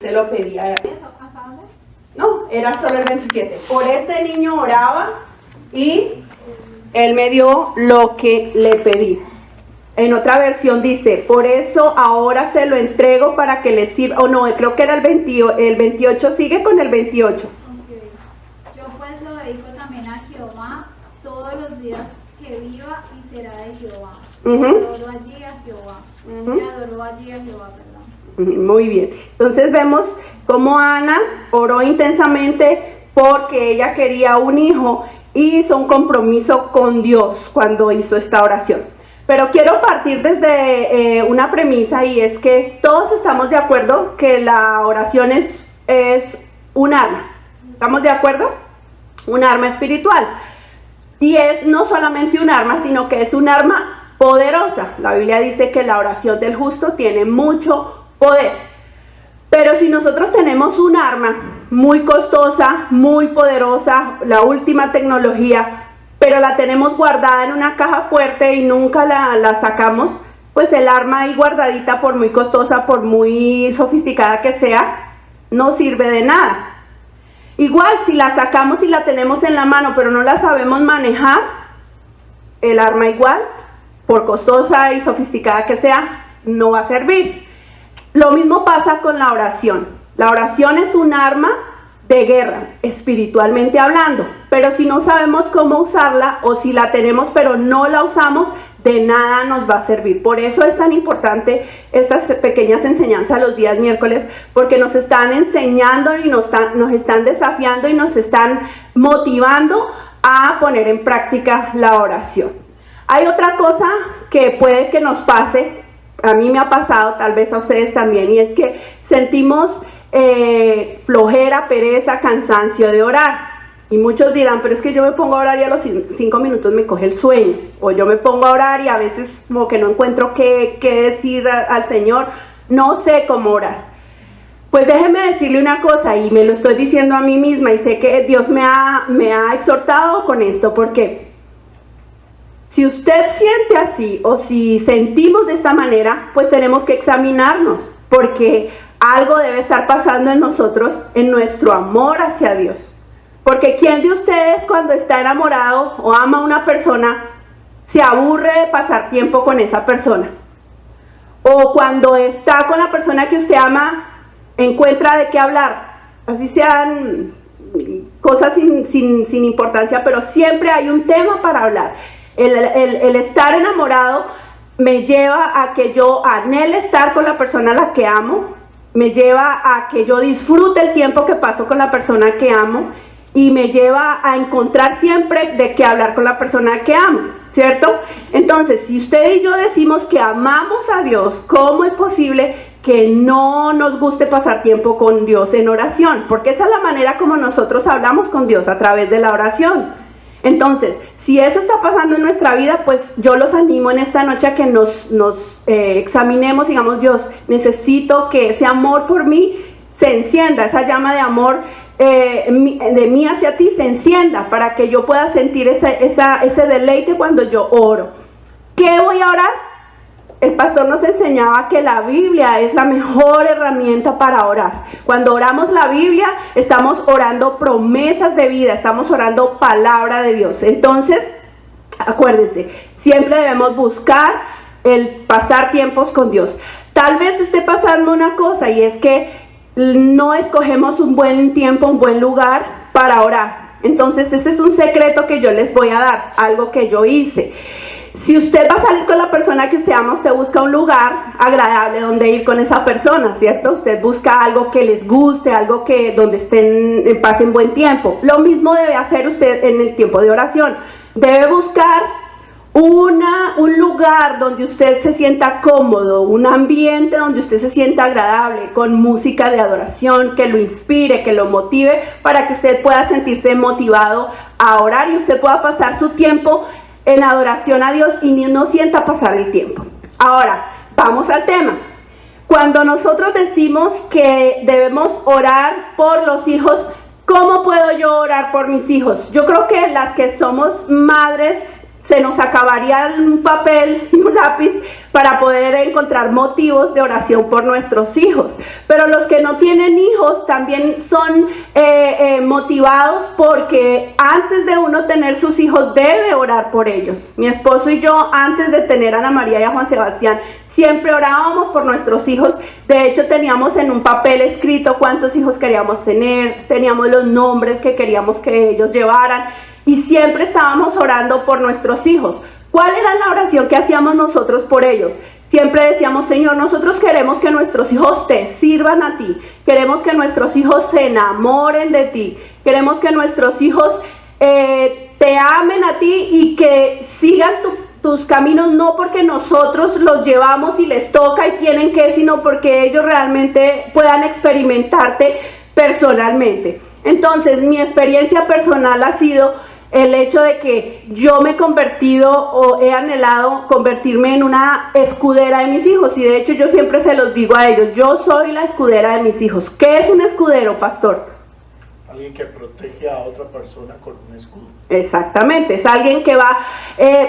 se lo pedía. No, era solo el 27. Por este niño oraba y él me dio lo que le pedí. En otra versión dice, por eso ahora se lo entrego para que le sirva. O no, creo que era el 28, sigue con el 28. Okay. Yo pues lo dedico también a Jehová todos los días que viva y será de Jehová. Adoro allí a Jehová. Me adoró allí a Jehová, perdón. Muy bien. Entonces vemos cómo Ana oró intensamente porque ella quería un hijo y hizo un compromiso con Dios cuando hizo esta oración. Pero quiero partir desde una premisa, y es que todos estamos de acuerdo que la oración es un arma. ¿Estamos de acuerdo? Un arma espiritual. Y es no solamente un arma, sino que es un arma poderosa. La Biblia dice que la oración del justo tiene mucho poder. Pero si nosotros tenemos un arma muy costosa, muy poderosa, la última tecnología, pero la tenemos guardada en una caja fuerte y nunca la sacamos, pues el arma ahí guardadita, por muy costosa, por muy sofisticada que sea, no sirve de nada. Igual, si la sacamos y la tenemos en la mano, pero no la sabemos manejar, el arma igual, por costosa y sofisticada que sea, no va a servir. Lo mismo pasa con la oración. La oración es un arma de guerra, espiritualmente hablando, pero si no sabemos cómo usarla, o si la tenemos pero no la usamos, de nada nos va a servir. Por eso es tan importante estas pequeñas enseñanzas los días miércoles, porque nos están enseñando y nos están desafiando y nos están motivando a poner en práctica la oración. Hay otra cosa que puede que nos pase, a mí me ha pasado, tal vez a ustedes también, y es que sentimos flojera, pereza, cansancio de orar. Y muchos dirán, pero es que yo me pongo a orar y a los 5 minutos me coge el sueño. O yo me pongo a orar y a veces como que no encuentro qué decir al Señor. No sé cómo orar. Pues déjeme decirle una cosa, y me lo estoy diciendo a mí misma, y sé que Dios me ha exhortado con esto, porque si usted siente así, o si sentimos de esta manera, pues tenemos que examinarnos, porque algo debe estar pasando en nosotros, en nuestro amor hacia Dios. Porque ¿quién de ustedes cuando está enamorado o ama a una persona se aburre de pasar tiempo con esa persona? O cuando está con la persona que usted ama, encuentra de qué hablar. Así sean cosas sin importancia, pero siempre hay un tema para hablar. El estar enamorado me lleva a que yo anhele estar con la persona a la que amo, me lleva a que yo disfrute el tiempo que paso con la persona que amo, y me lleva a encontrar siempre de qué hablar con la persona que amo, ¿cierto? Entonces, si usted y yo decimos que amamos a Dios, ¿cómo es posible que no nos guste pasar tiempo con Dios en oración? Porque esa es la manera como nosotros hablamos con Dios, a través de la oración. Entonces, si eso está pasando en nuestra vida, pues yo los animo en esta noche a que nos examinemos, digamos, Dios, necesito que ese amor por mí se encienda, esa llama de amor de mí hacia ti se encienda, para que yo pueda sentir ese deleite cuando yo oro. ¿Qué voy a orar? El pastor nos enseñaba que la Biblia es la mejor herramienta para orar. Cuando oramos la Biblia, estamos orando promesas de vida, estamos orando palabra de Dios. Entonces, acuérdense, siempre debemos buscar el pasar tiempos con Dios. Tal vez esté pasando una cosa, y es que no escogemos un buen tiempo, un buen lugar para orar. Entonces, ese es un secreto que yo les voy a dar, algo que yo hice. Si usted va a salir con la persona que usted ama, usted busca un lugar agradable donde ir con esa persona, ¿cierto? Usted busca algo que les guste, algo donde pasen buen tiempo. Lo mismo debe hacer usted en el tiempo de oración. Debe buscar un lugar donde usted se sienta cómodo, un ambiente donde usted se sienta agradable, con música de adoración que lo inspire, que lo motive, para que usted pueda sentirse motivado a orar y usted pueda pasar su tiempo en adoración a Dios y no sienta pasar el tiempo. Ahora, vamos al tema. Cuando nosotros decimos que debemos orar por los hijos, ¿cómo puedo yo orar por mis hijos? Yo creo que las que somos madres se nos acabaría un papel y un lápiz para poder encontrar motivos de oración por nuestros hijos. Pero los que no tienen hijos también son motivados porque antes de uno tener sus hijos debe orar por ellos. Mi esposo y yo, antes de tener a Ana María y a Juan Sebastián, siempre orábamos por nuestros hijos. De hecho, teníamos en un papel escrito cuántos hijos queríamos tener, teníamos los nombres que queríamos que ellos llevaran y siempre estábamos orando por nuestros hijos. ¿Cuál era la oración que hacíamos nosotros por ellos? Siempre decíamos, Señor, nosotros queremos que nuestros hijos te sirvan a ti, queremos que nuestros hijos se enamoren de ti, queremos que nuestros hijos te amen a ti y que sigan tus caminos, no porque nosotros los llevamos y les toca y tienen que, sino porque ellos realmente puedan experimentarte personalmente. Entonces, mi experiencia personal ha sido el hecho de que yo me he convertido o he anhelado convertirme en una escudera de mis hijos, y de hecho yo siempre se los digo a ellos, yo soy la escudera de mis hijos. ¿Qué es un escudero, pastor? Alguien que protege a otra persona con un escudo. Exactamente, es alguien que va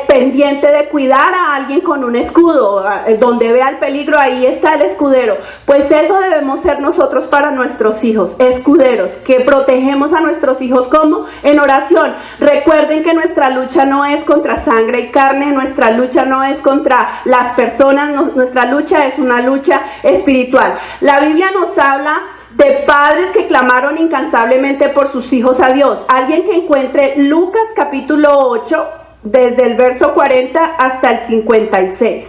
pendiente de cuidar a alguien con un escudo. Donde vea el peligro, ahí está el escudero. Pues eso debemos ser nosotros para nuestros hijos, escuderos, que protegemos a nuestros hijos como en oración. Recuerden que nuestra lucha no es contra sangre y carne, nuestra lucha no es contra las personas, nuestra lucha es una lucha espiritual. La Biblia nos habla de padres que clamaron incansablemente por sus hijos a Dios. Alguien que encuentre Lucas capítulo 8, desde el verso 40 hasta el 56.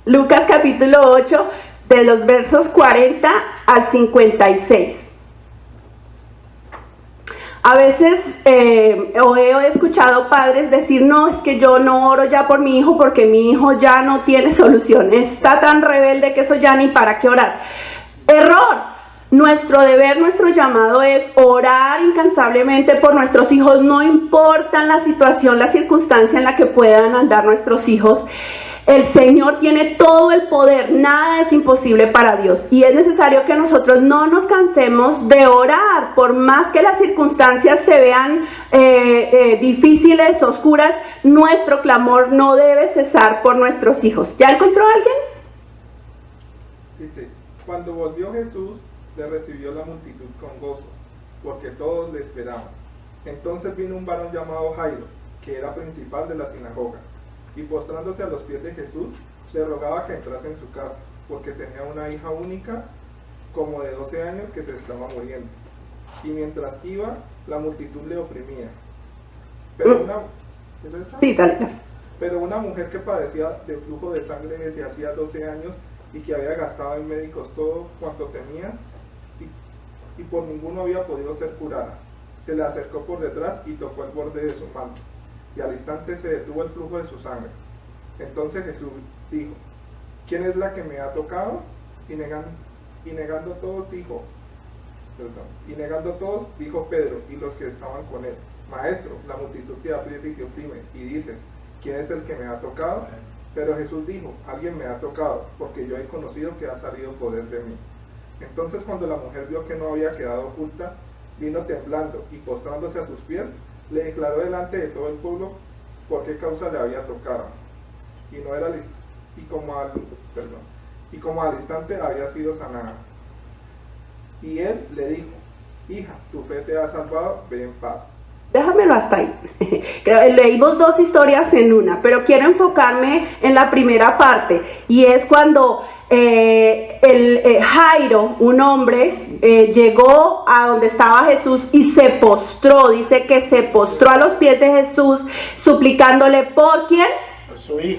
Lucas capítulo 8, de los versos 40 al 56. A veces he escuchado padres decir, no, es que yo no oro ya por mi hijo porque mi hijo ya no tiene solución, está tan rebelde que eso ya ni para qué orar. Error. Nuestro deber, nuestro llamado es orar incansablemente por nuestros hijos, no importa la situación, la circunstancia en la que puedan andar nuestros hijos. El Señor tiene todo el poder, nada es imposible para Dios, y es necesario que nosotros no nos cansemos de orar, por más que las circunstancias se vean difíciles, oscuras, nuestro clamor no debe cesar por nuestros hijos. ¿Ya encontró alguien? Dice, cuando volvió Jesús, le recibió la multitud con gozo, porque todos le esperaban. Entonces vino un varón llamado Jairo, que era principal de la sinagoga, y postrándose a los pies de Jesús, le rogaba que entrase en su casa, porque tenía una hija única, como de 12 años, que se estaba muriendo. Y mientras iba, la multitud le oprimía. Pero una mujer que padecía de flujo de sangre desde hacía 12 años, y que había gastado en médicos todo cuanto tenía, y por ninguno había podido ser curada, se le acercó por detrás y tocó el borde de su manto, y al instante se detuvo el flujo de su sangre. Entonces Jesús dijo, ¿quién es la que me ha tocado? Y negando todos, dijo Pedro y los que estaban con él, Maestro, la multitud te aprieta y te oprime, y dices, ¿quién es el que me ha tocado? Pero Jesús dijo, alguien me ha tocado, porque yo he conocido que ha salido poder de mí. Entonces cuando la mujer vio que no había quedado oculta, vino temblando y postrándose a sus pies, le declaró delante de todo el pueblo por qué causa le había tocado, y como al instante había sido sanada. Y él le dijo, hija, tu fe te ha salvado, ve en paz. Déjamelo hasta ahí. Leímos dos historias en una, pero quiero enfocarme en la primera parte, y es cuando Jairo, un hombre, llegó a donde estaba Jesús y se postró. Dice que se postró a los pies de Jesús, suplicándole, ¿por quién?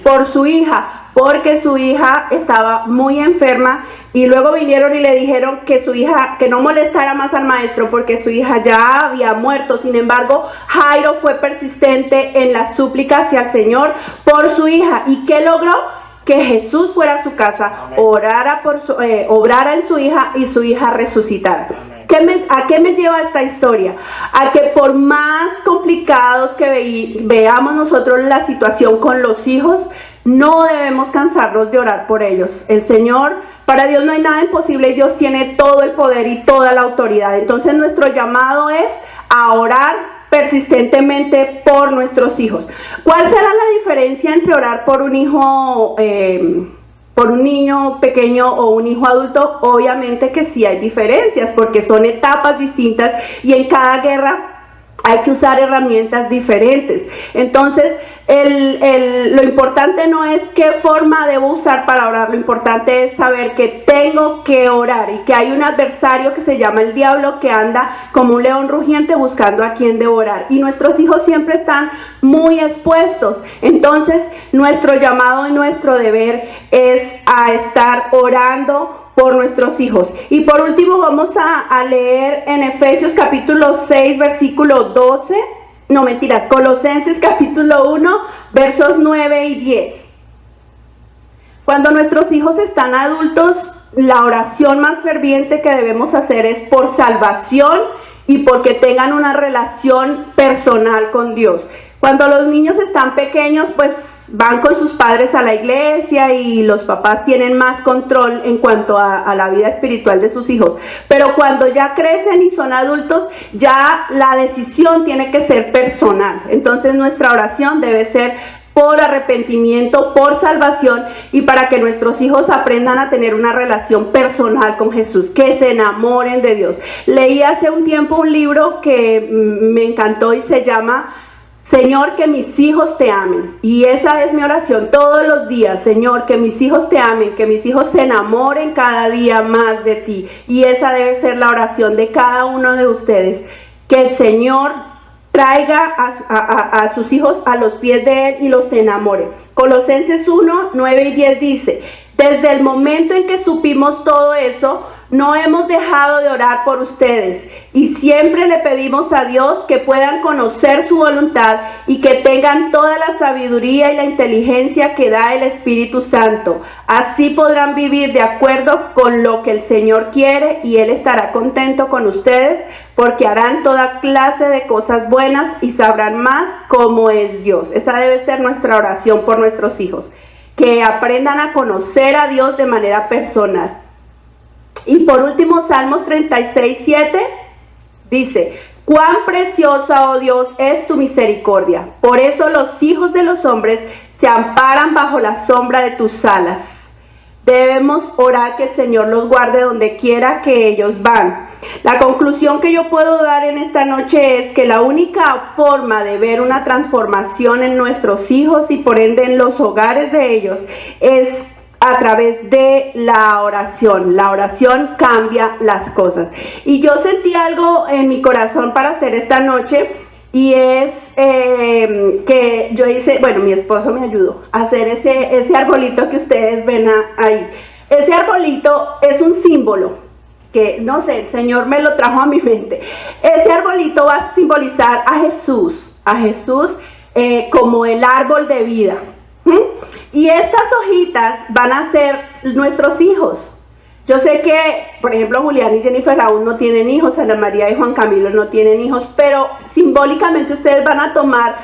Por su hija, porque su hija estaba muy enferma, y luego vinieron y le dijeron que su hija, que no molestara más al maestro porque su hija ya había muerto. Sin embargo, Jairo fue persistente en la súplica hacia el Señor por su hija. ¿Y qué logró? Que Jesús fuera a su casa, obrara en su hija y su hija resucitara. ¿A qué me lleva esta historia? A que por más complicados que veamos nosotros la situación con los hijos, no debemos cansarnos de orar por ellos. El Señor Para Dios no hay nada imposible y Dios tiene todo el poder y toda la autoridad. Entonces nuestro llamado es a orar persistentemente por nuestros hijos. ¿Cuál será la diferencia entre orar por un hijo, por un niño pequeño o un hijo adulto? Obviamente que sí hay diferencias, porque son etapas distintas y en cada guerra hay que usar herramientas diferentes. Entonces, lo importante no es qué forma debo usar para orar, lo importante es saber que tengo que orar y que hay un adversario que se llama el diablo que anda como un león rugiente buscando a quien devorar. Y nuestros hijos siempre están muy expuestos. Entonces, nuestro llamado y nuestro deber es a estar orando por nuestros hijos. Y por último vamos a leer en Efesios capítulo 6 versículo 12, no mentiras, Colosenses capítulo 1 versos 9 y 10. Cuando nuestros hijos están adultos, la oración más ferviente que debemos hacer es por salvación y porque tengan una relación personal con Dios. Cuando los niños están pequeños, pues van con sus padres a la iglesia y los papás tienen más control en cuanto a la vida espiritual de sus hijos. Pero cuando ya crecen y son adultos, ya la decisión tiene que ser personal. Entonces nuestra oración debe ser por arrepentimiento, por salvación y para que nuestros hijos aprendan a tener una relación personal con Jesús, que se enamoren de Dios. Leí hace un tiempo un libro que me encantó y se llama Señor, que mis hijos te amen. Y esa es mi oración todos los días. Señor, que mis hijos te amen, que mis hijos se enamoren cada día más de ti. Y esa debe ser la oración de cada uno de ustedes. Que el Señor traiga a sus hijos a los pies de Él y los enamore. Colosenses 1, 9 y 10 dice: desde el momento en que supimos todo eso, no hemos dejado de orar por ustedes y siempre le pedimos a Dios que puedan conocer su voluntad y que tengan toda la sabiduría y la inteligencia que da el Espíritu Santo. Así podrán vivir de acuerdo con lo que el Señor quiere y Él estará contento con ustedes porque harán toda clase de cosas buenas y sabrán más cómo es Dios. Esa debe ser nuestra oración por nuestros hijos, que aprendan a conocer a Dios de manera personal. Y por último, Salmos 36, 7 dice: cuán preciosa, oh Dios, es tu misericordia. Por eso los hijos de los hombres se amparan bajo la sombra de tus alas. Debemos orar que el Señor los guarde donde quiera que ellos van. La conclusión que yo puedo dar en esta noche es que la única forma de ver una transformación en nuestros hijos y por ende en los hogares de ellos es a través de la oración. La oración cambia las cosas. Y yo sentí algo en mi corazón para hacer esta noche, y es que yo hice, bueno, mi esposo me ayudó a hacer ese arbolito que ustedes ven ahí. Ese arbolito es un símbolo que, no sé, el Señor me lo trajo a mi mente. Ese arbolito va a simbolizar a Jesús como el árbol de vida. Y estas hojitas van a ser nuestros hijos. Yo sé que, por ejemplo, Julián y Jennifer aún no tienen hijos, Ana María y Juan Camilo no tienen hijos, pero simbólicamente ustedes van a tomar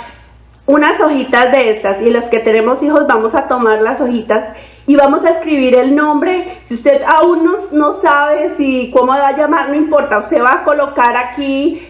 unas hojitas de estas, y los que tenemos hijos vamos a tomar las hojitas y vamos a escribir el nombre. Si usted aún no sabe cómo va a llamar, no importa, usted va a colocar aquí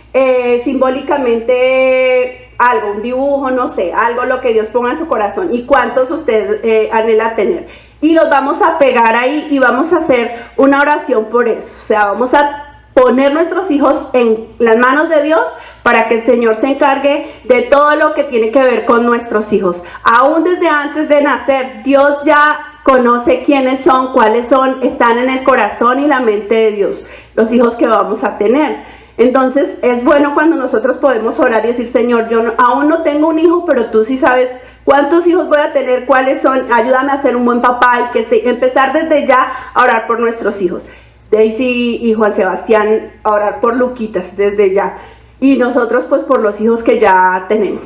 simbólicamente algo, un dibujo, no sé, algo, lo que Dios ponga en su corazón y cuántos usted anhela tener. Y los vamos a pegar ahí y vamos a hacer una oración por eso. O sea, vamos a poner nuestros hijos en las manos de Dios para que el Señor se encargue de todo lo que tiene que ver con nuestros hijos. Aún desde antes de nacer, Dios ya conoce quiénes son, cuáles son, están en el corazón y la mente de Dios, los hijos que vamos a tener. Entonces es bueno cuando nosotros podemos orar y decir: Señor, yo aún no tengo un hijo, pero tú sí sabes cuántos hijos voy a tener, cuáles son, ayúdame a ser un buen papá, y que empezar desde ya a orar por nuestros hijos. Daisy y Juan Sebastián a orar por Luquitas desde ya, y nosotros pues por los hijos que ya tenemos.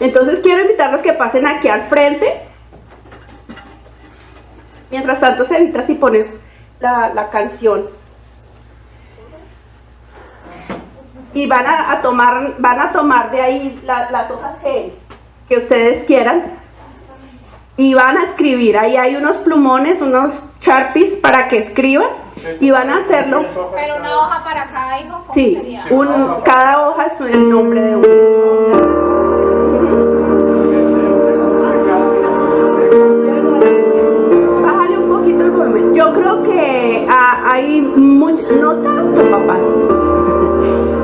Entonces quiero invitarlos que pasen aquí al frente. Mientras tanto, Celita, si pones la canción. Y van a tomar de ahí las hojas que ustedes quieran y van a escribir. Ahí hay unos plumones, unos Sharpies para que escriban y van a hacerlo. Pero una hoja para cada hijo, ¿cómo Sí, sería? cada hoja es el nombre de uno. Bájale un poquito el volumen. Yo creo que hay mucho, no tanto, papás.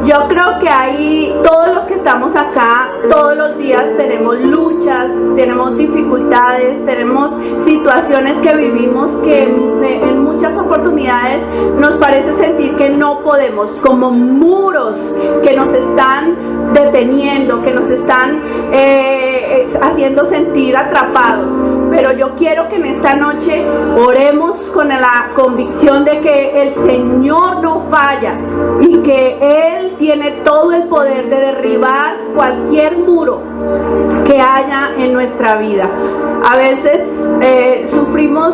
Yo creo que hay, todos los que estamos acá, todos los días tenemos luchas, tenemos dificultades, tenemos situaciones que vivimos que en muchas oportunidades nos parece sentir que no podemos, como muros que nos están deteniendo, que nos están haciendo sentir atrapados. Pero yo quiero que en esta noche oremos con la convicción de que el Señor no falla y que Él tiene todo el poder de derribar cualquier muro que haya en nuestra vida. A veces sufrimos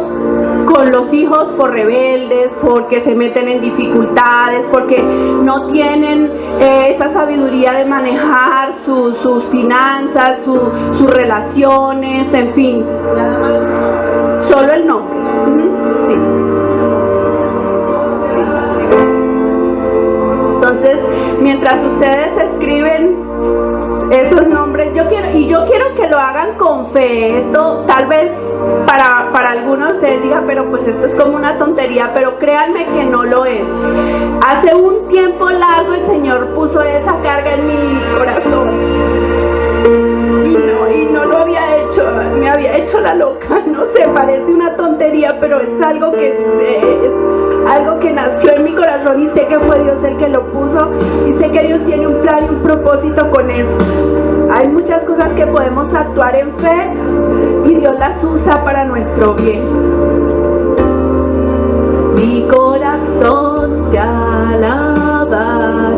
con los hijos por rebeldes, porque se meten en dificultades, porque no tienen esa sabiduría de manejar sus finanzas, sus relaciones, en fin. Solo el nombre. Sí. Entonces, mientras ustedes escriben esos nombres, yo quiero que lo hagan con fe. Esto tal vez para algunos de ustedes diga, pero pues esto es como una tontería, pero créanme que no lo es. Hace un tiempo largo el Señor puso esa carga en mi corazón. Y no lo había hecho, me había hecho la loca, no sé, parece una tontería, pero es algo que nació en mi corazón y sé que fue Dios el que lo puso y sé que Dios tiene un plan y un propósito con eso. Hay muchas cosas que podemos actuar en fe y Dios las usa para nuestro bien. Mi corazón te alabará.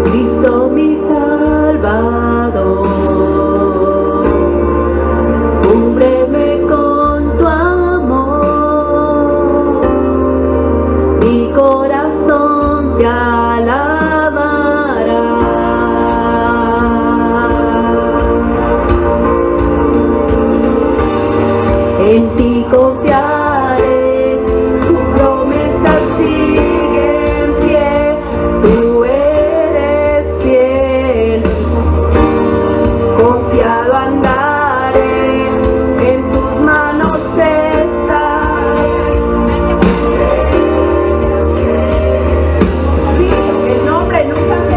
Cristo mi Salvador, cúbreme con tu amor, mi corazón te alabará. En ti confiaré, tu promesa sigue en pie, tú eres fiel. Confiado andaré, en tus manos estaré. Sí, el nombre nunca me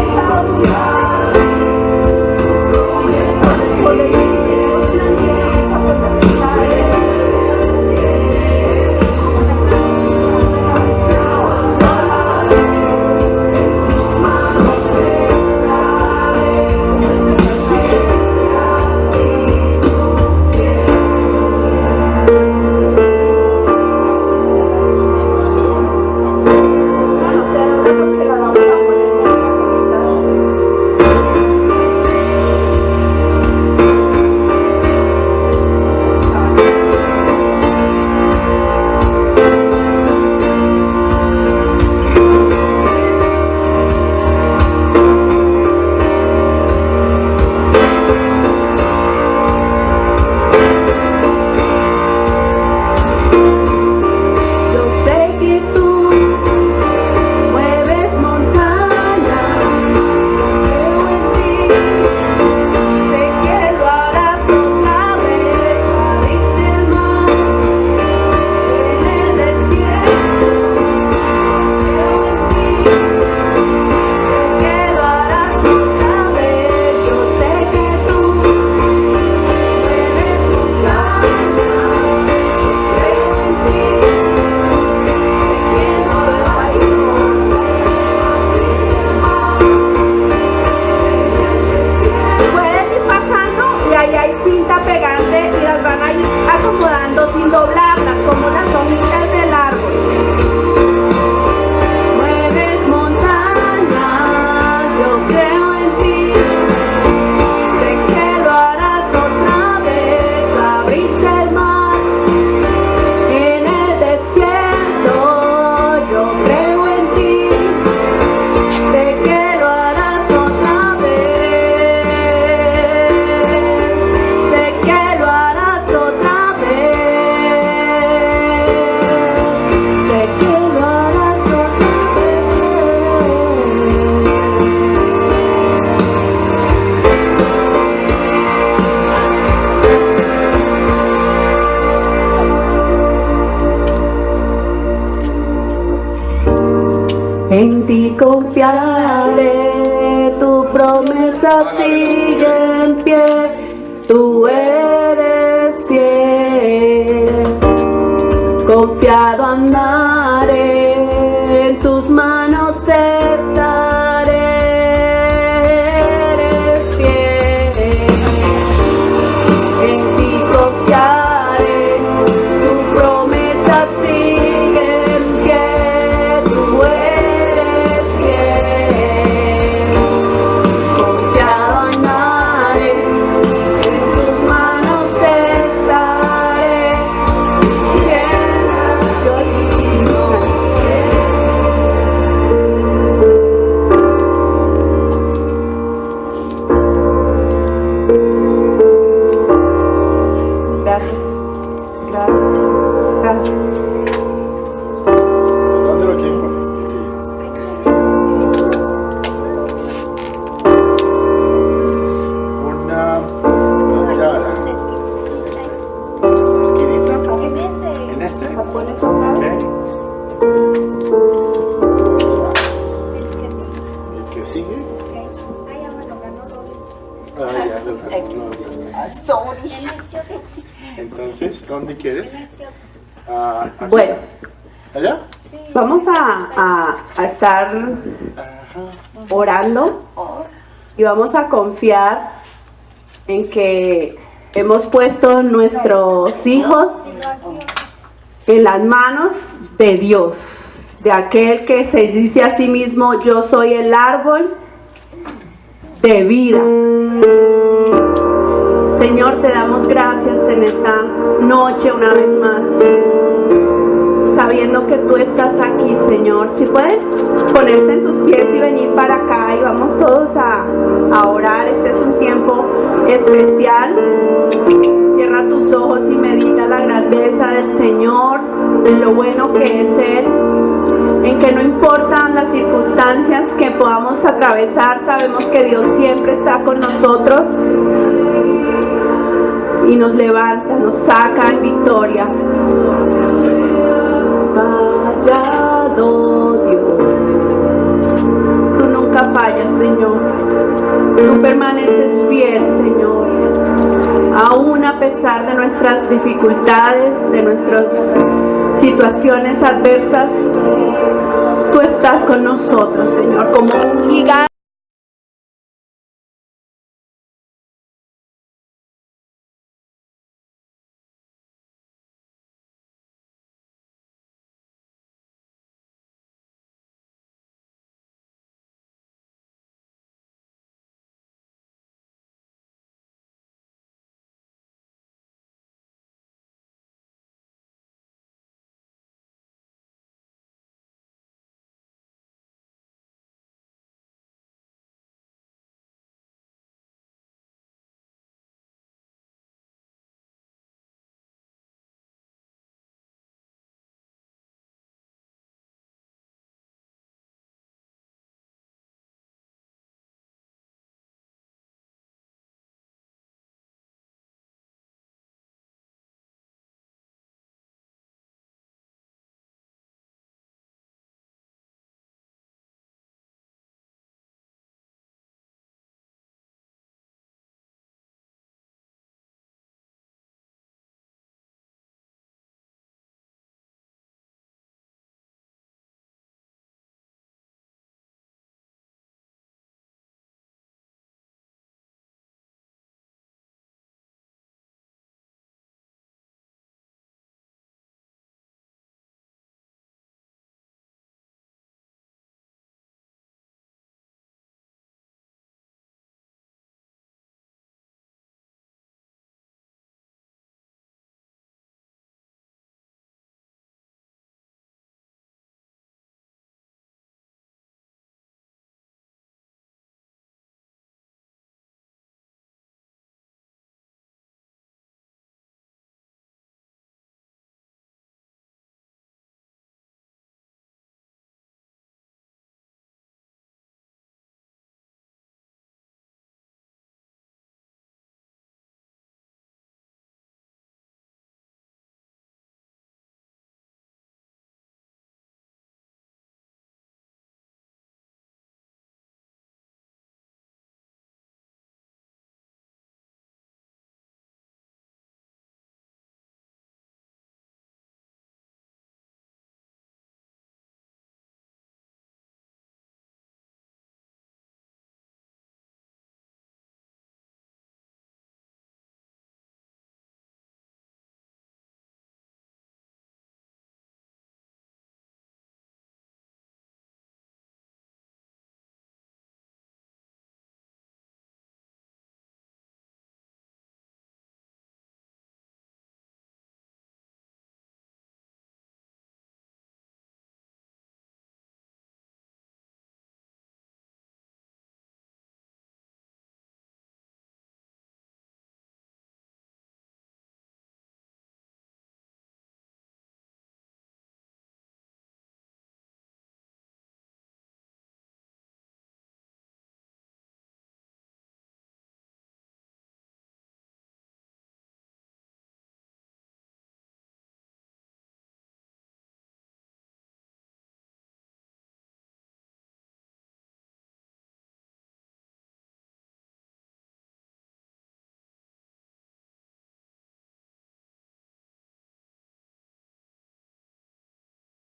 En ti confiaré, tu promesa sigue en pie, tú eres fiel. Confiado andaré, en tus manos estaré, eres fiel. En ti confiaré, tu promesa sigue en pie, tú eres fiel. Confiado andaré, en tus manos estaré, siempre soy Gracias, gracias, gracias. ¿Dónde lo quieren poner? Una manzana. ¿Esquinita? ¿En este? Ok. ¿El que sigue? Ah, ya lo ganó. Entonces, ¿dónde quieres? ¿Aquí? Bueno, ¿Allá? vamos a estar Ajá. orando y vamos a confiar en que hemos puesto nuestros hijos en las manos de Dios, de aquel que se dice a sí mismo: yo soy el árbol de vida. Señor, te damos gracias en esta noche una vez más, sabiendo que tú estás aquí, Señor. Si pueden ponerse en sus pies y venir para acá, y vamos todos a orar. Este es un tiempo especial. Cierra tus ojos y medita la grandeza del Señor, en lo bueno que es Él, en que no importan las circunstancias que podamos atravesar, sabemos que Dios siempre está con nosotros y nos levanta, nos saca en victoria. Fallado Dios, tú nunca fallas, Señor. Tú permaneces fiel, Señor. Aún a pesar de nuestras dificultades, de nuestras situaciones adversas, tú estás con nosotros, Señor, como un gigante.